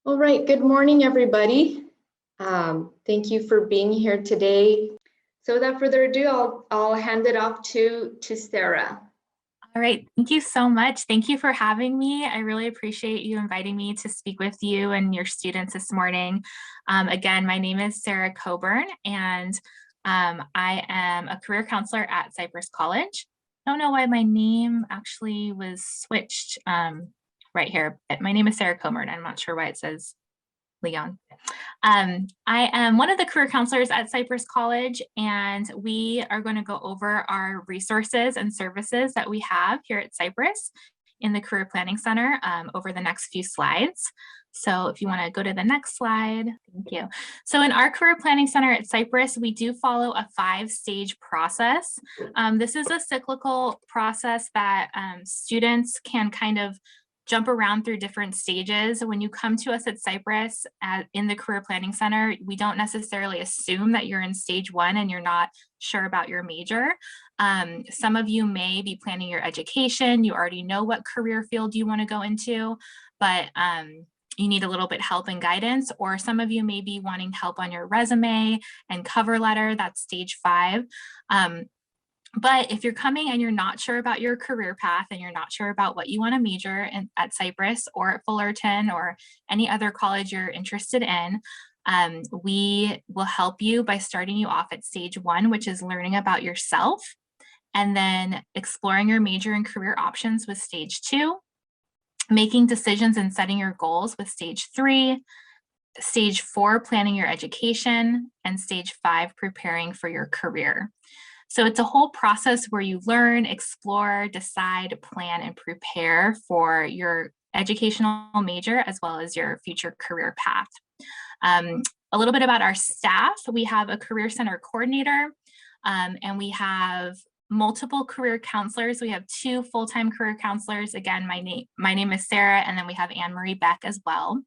All right, good morning, everybody. Thank you for being here today. So without further ado, I'll hand it off to Sarah. All right, thank you so much. Thank you for having me. I really appreciate you inviting me to speak with you and your students this morning. Again, my name is Sarah Coburn, and I am a career counselor at Cypress College. I don't know why my name actually was switched right here, but my name is Sarah Coburn. I'm not sure why it says Leon. I am one of the career counselors at Cypress College, and we are going to go over our resources and services that we have here at Cypress in the Career Planning Center over the next few slides. So if you want to go to the next slide, thank you. So in our Career Planning Center at Cypress, we do follow a 5-stage process. This is a cyclical process that students can kind of jump around through different stages. When you come to us at Cypress in the Career Planning Center, we don't necessarily assume that you're in stage 1 and you're not sure about your major. Some of you may be planning your education. You already know what career field you want to go into, but you need a little bit help and guidance, or some of you may be wanting help on your resume and cover letter. That's stage 5. But if you're coming and you're not sure about your career path and you're not sure about what you want to major in at Cypress or at Fullerton or any other college you're interested in, we will help you by starting you off at stage 1, which is learning about yourself, and then exploring your major and career options with stage 2, making decisions and setting your goals with stage 3, stage 4, planning your education, and stage 5, preparing for your career. So it's a whole process where you learn, explore, decide, plan, and prepare for your educational major as well as your future career path. A little bit about our staff. We have a Career Center coordinator, and we have multiple career counselors. We have 2 full-time career counselors. Again, my name is Sarah, and then we have Anne Marie Beck as well.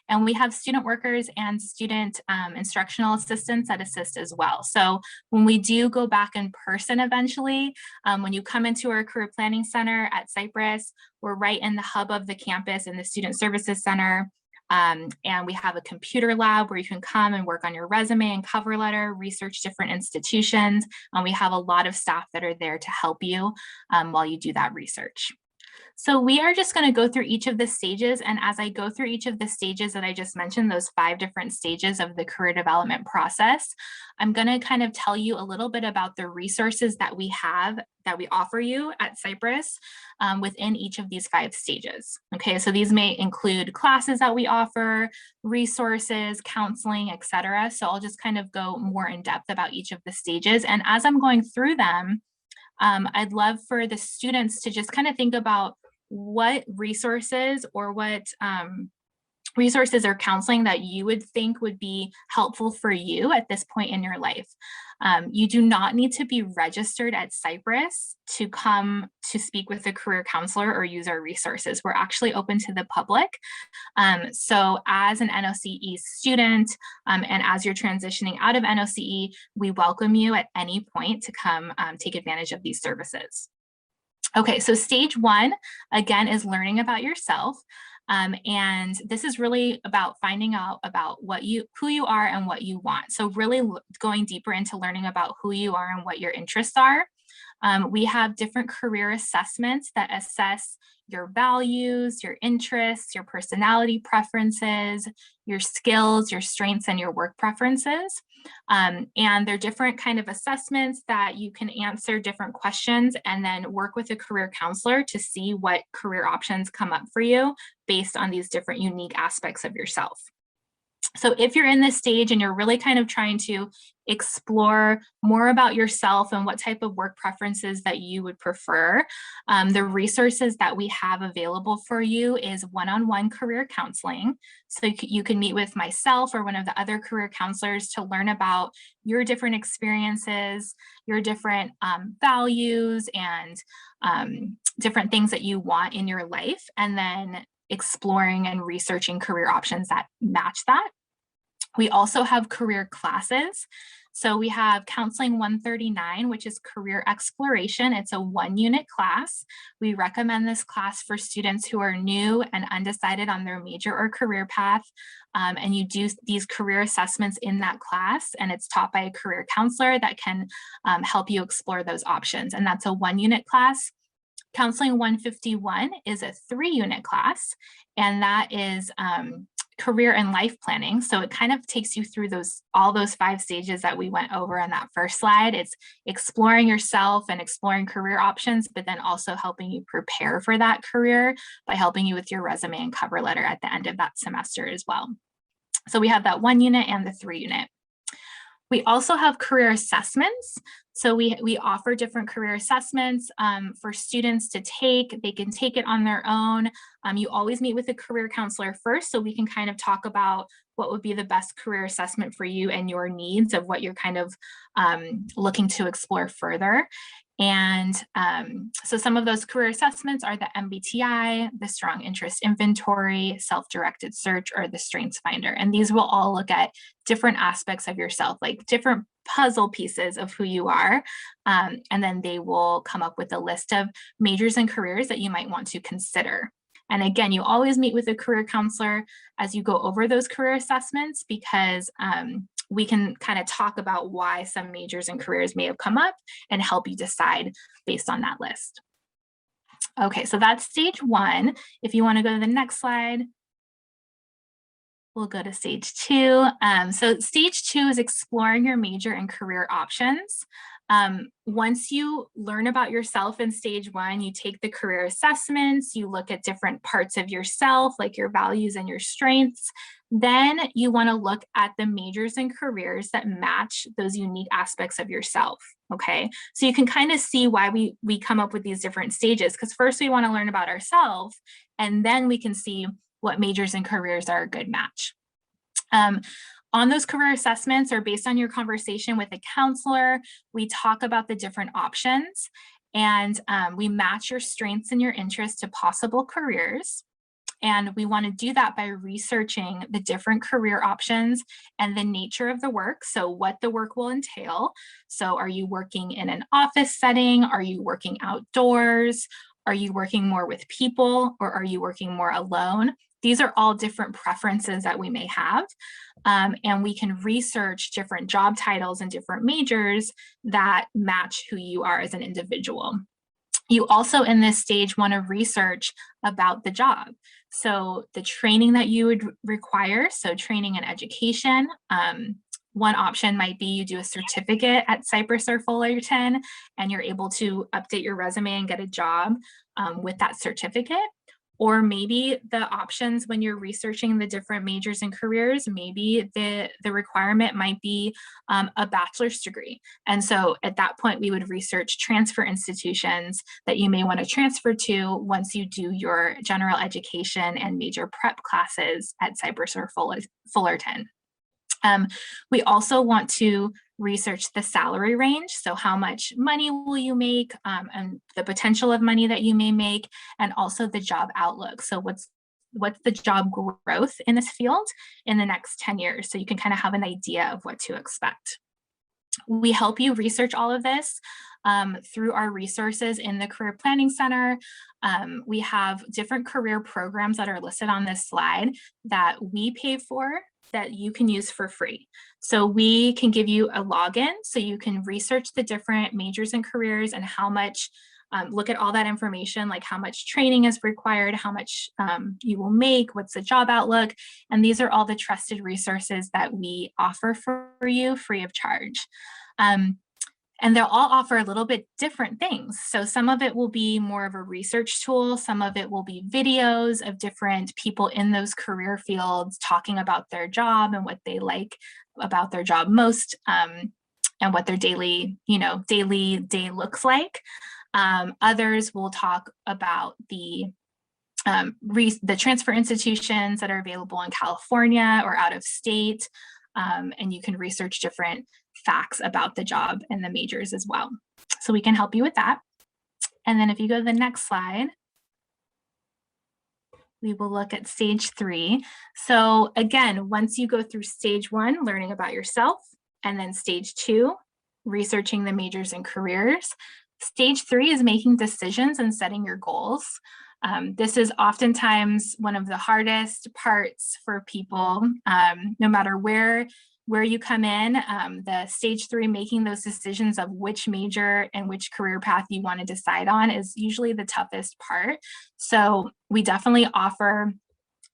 And we have student workers and student instructional assistants that assist as well. So when we do go back in person eventually, when you come into our Career Planning Center at Cypress, we're right in the hub of the campus in the Student Services Center. And we have a computer lab where you can come and work on your resume and cover letter, research different institutions. And we have a lot of staff that are there to help you while you do that research. So we are just going to go through each of the stages. And as I go through each of the stages that I just mentioned, those 5 different stages of the career development process, I'm going to kind of tell you a little bit about the resources that we have, that we offer you at Cypress within each of these 5 stages. Okay, so these may include classes that we offer, resources, counseling, etc. So I'll just kind of go more in depth about each of the stages. And as I'm going through them, I'd love for the students to just kind of think about what resources or what resources or counseling that you would think would be helpful for you at this point in your life. You do not need to be registered at Cypress to come to speak with a career counselor or use our resources. We're actually open to the public. So as an NOCE student and as you're transitioning out of NOCE, we welcome you at any point to come take advantage of these services. Okay, so stage 1, again, is learning about yourself. And this is really about finding out about who you are and what you want. So really going deeper into learning about who you are and what your interests are. We have different career assessments that assess your values, your interests, your personality preferences, your skills, your strengths, and your work preferences. And they're different kind of assessments that you can answer different questions and then work with a career counselor to see what career options come up for you based on these different unique aspects of yourself. So if you're in this stage and you're really kind of trying to explore more about yourself and what type of work preferences that you would prefer, the resources that we have available for you is one-on-one career counseling. So you can meet with myself or one of the other career counselors to learn about your different experiences, your different values, and different things that you want in your life, and then exploring and researching career options that match that. We also have career classes. So we have Counseling 139, which is Career Exploration. It's a 1-unit class. We recommend this class for students who are new and undecided on their major or career path. And you do these career assessments in that class, and it's taught by a career counselor that can help you explore those options. And that's a 1-unit class. Counseling 151 is a 3-unit class, and that is career and life planning. So it kind of takes you through all those 5 stages that we went over in that first slide. It's exploring yourself and exploring career options, but then also helping you prepare for that career by helping you with your resume and cover letter at the end of that semester as well. So we have that 1 unit and the 3-unit. We also have career assessments. So we offer different career assessments for students to take. They can take it on their own. You always meet with a career counselor first, so we can kind of talk about what would be the best career assessment for you and your needs of what you're kind of looking to explore further. And so some of those career assessments are the MBTI, the Strong Interest Inventory, Self-Directed Search, or the Strengths Finder. And these will all look at different aspects of yourself, like different puzzle pieces of who you are. And then they will come up with a list of majors and careers that you might want to consider. And again, you always meet with a career counselor as you go over those career assessments, because we can kind of talk about why some majors and careers may have come up and help you decide based on that list. Okay, so that's stage 1. If you want to go to the next slide, we'll go to stage 2. So stage 2 is exploring your major and career options. Once you learn about yourself in stage 1, you take the career assessments, you look at different parts of yourself, like your values and your strengths. Then you want to look at the majors and careers that match those unique aspects of yourself. Okay, so you can kind of see why we come up with these different stages, because first we want to learn about ourselves, and then we can see what majors and careers are a good match. On those career assessments, or based on your conversation with a counselor, we talk about the different options, and we match your strengths and your interests to possible careers. And we want to do that by researching the different career options and the nature of the work. So what the work will entail. So are you working in an office setting? Are you working outdoors? Are you working more with people, or are you working more alone? These are all different preferences that we may have. And we can research different job titles and different majors that match who you are as an individual. You also, in this stage, want to research about the job. So the training that you would require, so training and education. One option might be you do a certificate at Cypress or Fullerton, and you're able to update your resume and get a job with that certificate. Or maybe the options when you're researching the different majors and careers, maybe the requirement might be a bachelor's degree. And so at that point, we would research transfer institutions that you may want to transfer to once you do your general education and major prep classes at Cypress or Fullerton. We also want to research the salary range. So how much money will you make, and the potential of money that you may make, and also the job outlook. So what's the job growth in this field in the next 10 years? So you can kind of have an idea of what to expect. We help you research all of this through our resources in the Career Planning Center. We have different career programs that are listed on this slide that we pay for, that you can use for free. So we can give you a login so you can research the different majors and careers and how much, look at all that information, like how much training is required, how much you will make, what's the job outlook. And these are all the trusted resources that we offer for you free of charge. And they'll all offer a little bit different things. So some of it will be more of a research tool. Some of it will be videos of different people in those career fields talking about their job and what they like about their job most, and what their daily day looks like. Others will talk about the transfer institutions that are available in California or out of state. And you can research different facts about the job and the majors as well. So we can help you with that. And then if you go to the next slide, we will look at stage 3. So again, once you go through stage 1, learning about yourself, And then stage 2, researching the majors and careers. Stage 3 is making decisions and setting your goals. This is oftentimes one of the hardest parts for people, no matter where you come in. The stage 3, making those decisions of which major and which career path you want to decide on, is usually the toughest part. So we definitely offer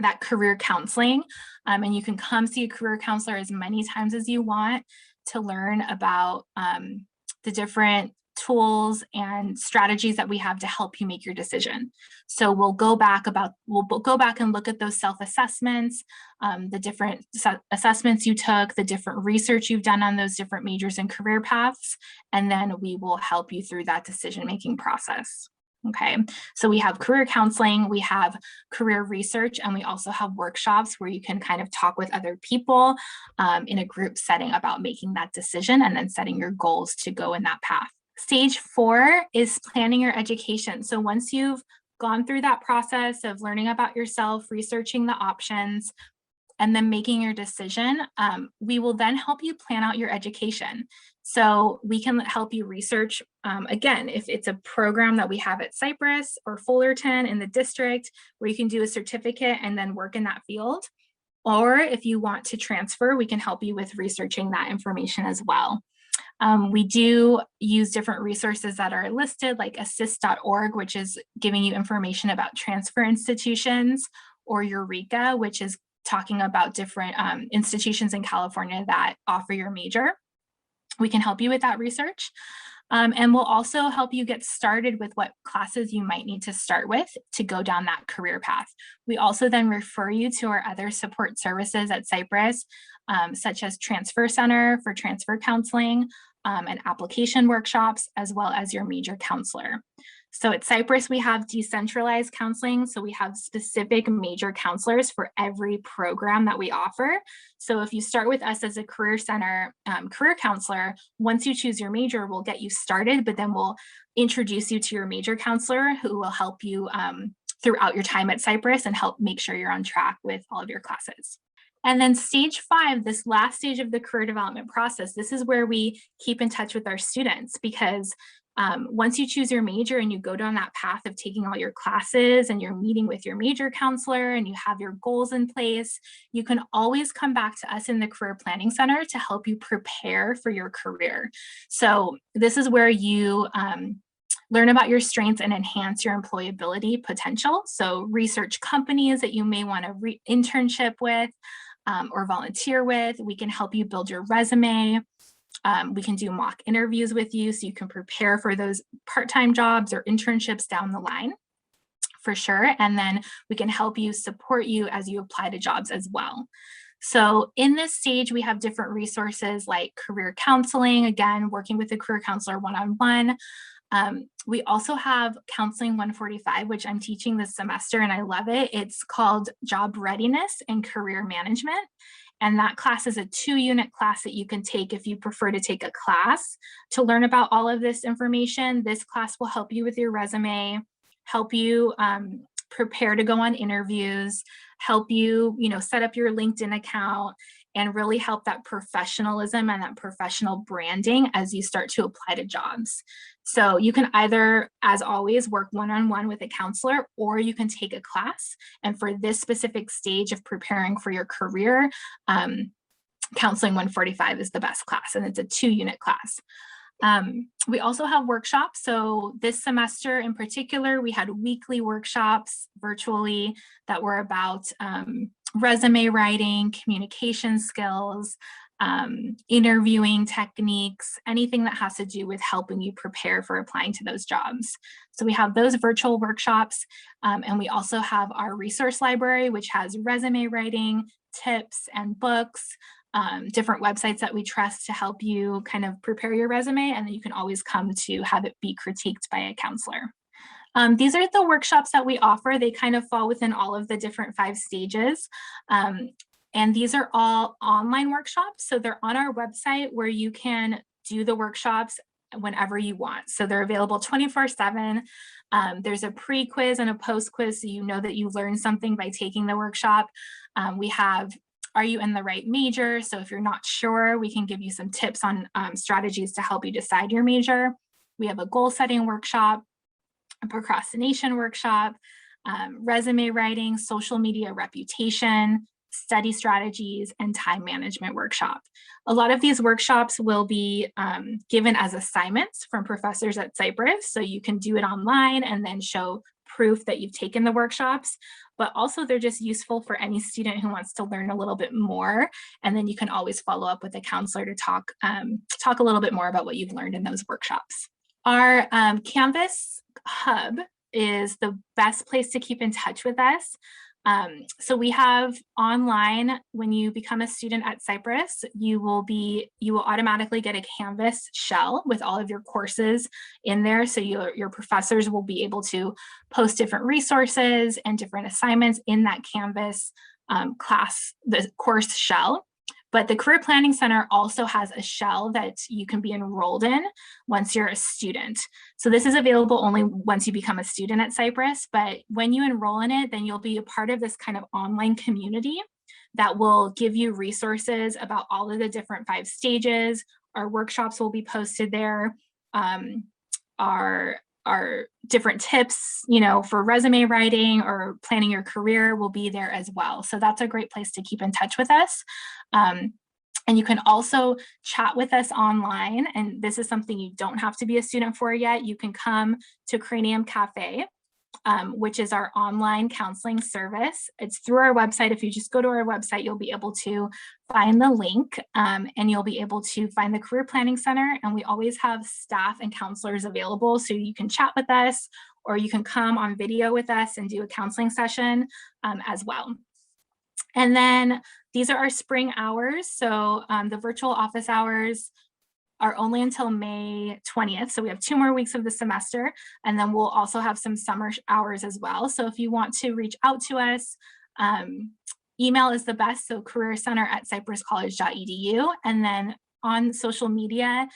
that career counseling, and you can come see a career counselor as many times as you want to learn about the different tools and strategies that we have to help you make your decision. So we'll go back and look at those self-assessments, the different assessments you took, the different research you've done on those different majors and career paths, and then we will help you through that decision-making process. Okay, so we have career counseling, we have career research, and we also have workshops where you can kind of talk with other people in a group setting about making that decision and then setting your goals to go in that path. Stage 4 is planning your education. So once you've gone through that process of learning about yourself, researching the options, and then making your decision, we will then help you plan out your education. So we can help you research, again, if it's a program that we have at Cypress or Fullerton in the district, where you can do a certificate and then work in that field. Or if you want to transfer, we can help you with researching that information as well. We do use different resources that are listed, like assist.org, which is giving you information about transfer institutions, or Eureka, which is talking about different institutions in California that offer your major. We can help you with that research. And we'll also help you get started with what classes you might need to start with to go down that career path. We also then refer you to our other support services at Cypress, such as Transfer Center for transfer counseling, and application workshops, as well as your major counselor. So at Cypress, we have decentralized counseling. So we have specific major counselors for every program that we offer. So if you start with us as a career center career counselor, once you choose your major, we'll get you started, but then we'll introduce you to your major counselor who will help you throughout your time at Cypress and help make sure you're on track with all of your classes. And then stage 5, this last stage of the career development process, this is where we keep in touch with our students, because once you choose your major and you go down that path of taking all your classes and you're meeting with your major counselor and you have your goals in place, you can always come back to us in the Career Planning Center to help you prepare for your career. So this is where you learn about your strengths and enhance your employability potential. So research companies that you may want to internship with or volunteer with. We can help you build your resume. We can do mock interviews with you so you can prepare for those part-time jobs or internships down the line, for sure. And then we can help you, support you as you apply to jobs as well. So in this stage, we have different resources like career counseling, again, working with a career counselor one-on-one. We also have Counseling 145, which I'm teaching this semester and I love it. It's called Job Readiness and Career Management. And that class is a 2-unit class that you can take if you prefer to take a class to learn about all of this information. This class will help you with your resume, help you prepare to go on interviews, help you, set up your LinkedIn account, and really help that professionalism and that professional branding as you start to apply to jobs. So you can either, as always, work one-on-one with a counselor, or you can take a class. And for this specific stage of preparing for your career, Counseling 145 is the best class, and it's a 2-unit class. We also have workshops. So this semester in particular, we had weekly workshops virtually that were about resume writing, communication skills, interviewing techniques, anything that has to do with helping you prepare for applying to those jobs. So we have those virtual workshops, and we also have our resource library, which has resume writing, tips and books, different websites that we trust to help you kind of prepare your resume, and then you can always come to have it be critiqued by a counselor. These are the workshops that we offer. They kind of fall within all of the different 5 stages. And these are all online workshops. So they're on our website where you can do the workshops whenever you want. So they're available 24/7. There's a pre-quiz and a post-quiz, so you know that you learned something by taking the workshop. We have Are you in the right major? So if you're not sure, we can give you some tips on strategies to help you decide your major. We have a goal setting workshop, a procrastination workshop, resume writing, social media reputation, study strategies, and time management workshop. A lot of these workshops will be given as assignments from professors at Cypress, so you can do it online and then show proof that you've taken the workshops, but also they're just useful for any student who wants to learn a little bit more, and then you can always follow up with a counselor to talk a little bit more about what you've learned in those workshops. Our Canvas hub is the best place to keep in touch with us. So we have online, when you become a student at Cypress, you will automatically get a Canvas shell with all of your courses in there. So your professors will be able to post different resources and different assignments in that Canvas the course shell. But the Career Planning Center also has a shell that you can be enrolled in once you're a student. So this is available only once you become a student at Cypress, but when you enroll in it, then you'll be a part of this kind of online community that will give you resources about all of the different 5 stages. Our workshops will be posted there. Our different tips, for resume writing or planning your career will be there as well. So that's a great place to keep in touch with us. And you can also chat with us online. And this is something you don't have to be a student for yet. You can come to Cranium Cafe, which is our online counseling service. It's through our website. If you just go to our website, you'll be able to find the link and you'll be able to find the Career Planning Center. And we always have staff and counselors available. So you can chat with us, or you can come on video with us and do a counseling session as well. And then these are our spring hours. So the virtual office hours are only until May 20th. So we have 2 more weeks of the semester, and then we'll also have some summer hours as well. So if you want to reach out to us, email is the best. So careercenter@cypresscollege.edu. And then on social media,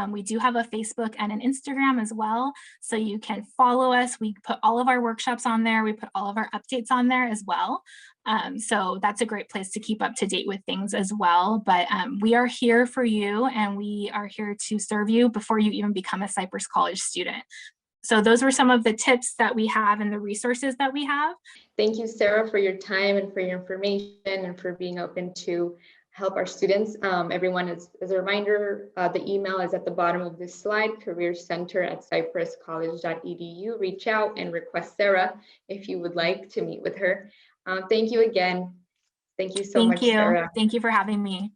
we do have a Facebook and an Instagram as well. So you can follow us. We put all of our workshops on there. We put all of our updates on there as well. So that's a great place to keep up to date with things as well. But we are here for you, and we are here to serve you before you even become a Cypress College student. So those were some of the tips that we have and the resources that we have. Thank you, Sarah, for your time and for your information and for being open to help our students. Everyone, as a reminder, the email is at the bottom of this slide, careercenter@cypresscollege.edu. Reach out and request Sarah if you would like to meet with her. Thank you again. Thank you so much, Sarah. Thank you for having me.